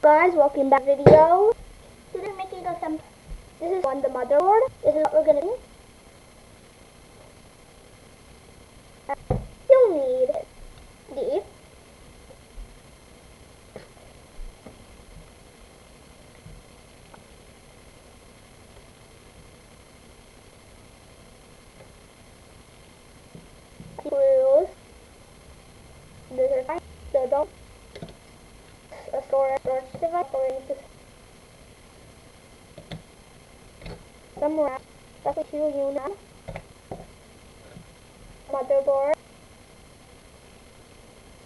guys, welcome back to the video. Today I'm making some, this is on the motherboard. This is what we're gonna do. You'll need the screws. These are fine. So don't a storage device or anything. Some RAM. That's what you use. Motherboard.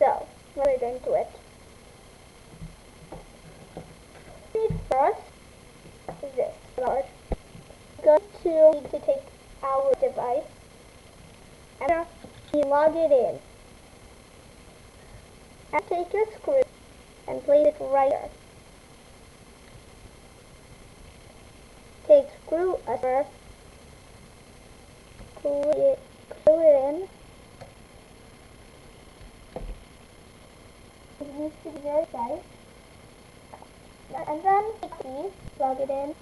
So let's get into it. First is this board. Go to take our device and you log it in. And take your screw and place it right here. Take screw over, screw it in. It needs to be very tight. And then plug it in.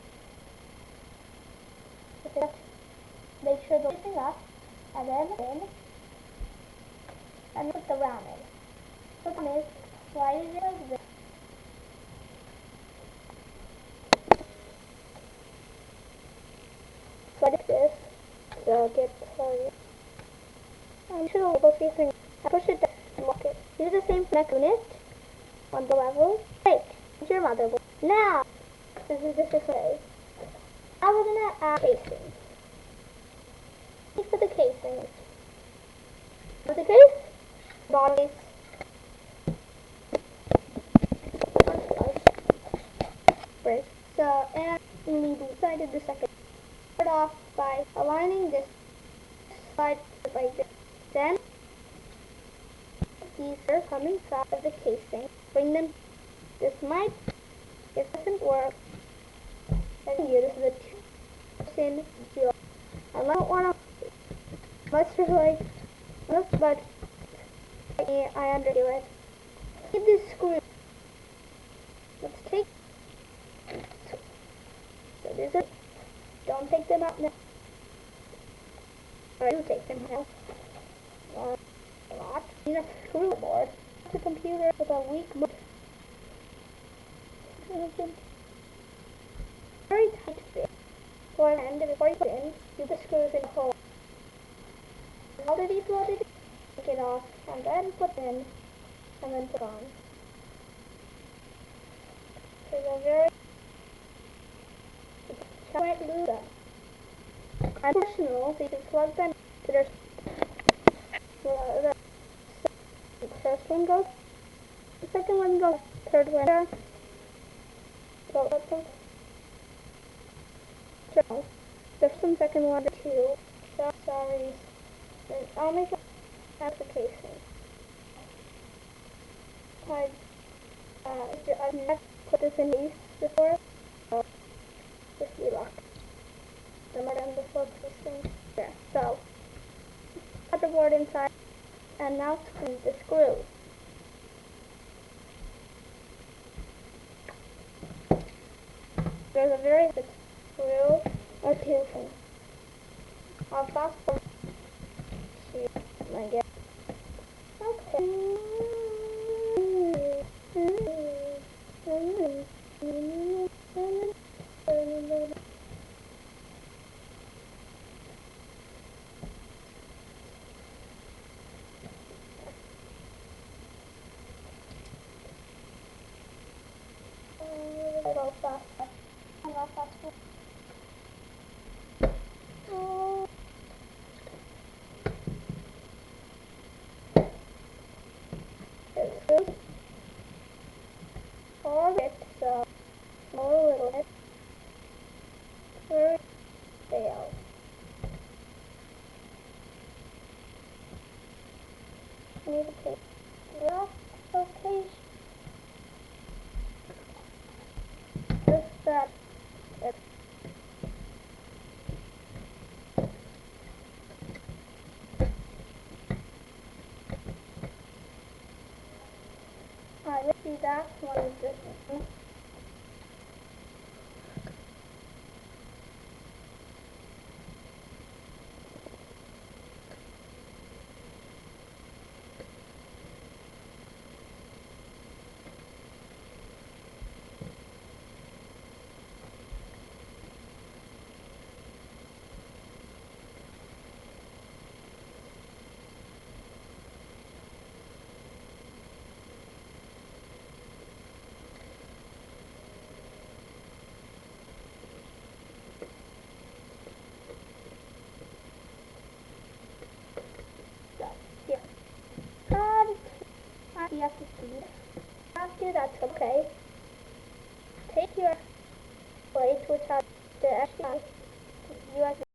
Make sure the thing up, and then in, and put the RAM in. So the is slide it like this. Slide it this. So get sorry. I'm sure the label facing. I push it down and lock it. Use the same neck unit on the level. Take your motherboard. Now this is way. Now we're gonna add casing. For the casing. For the case, bodies. Right. So, and we decided the second. Start off by aligning this side like this. Then these are coming out of the casing. Bring them. This might, if it doesn't work, then here this is a 2% drill. I don't want to. Let's just like, but I underdo it. Take this screw. Let's take. So these are. Don't take them out now. I do take them now. A lot. These are screw boards. It's a computer with a weak boot. Very tight fit. So I end before you put in, do the screws in the hole. Already floated, take it off, and then put in, and then put on. So they're very, might lose them. And personal, so you can plug them to their, the first one goes, the second one goes, third one there. So let them, so, there's some second one too. So sorry. I'll make an application. I've never put this in use before, so just be luck. The more than before placing there. So, put the board inside, and now screw the screw. There's a very good screw or two things. I'll fast forward. I guess. Okay. All it, so more a little bit. Very fail. I need to take rough location. Just that. Alright, let's see that one is this one. read. After that's okay. Take your plate, which has the HDMI, USB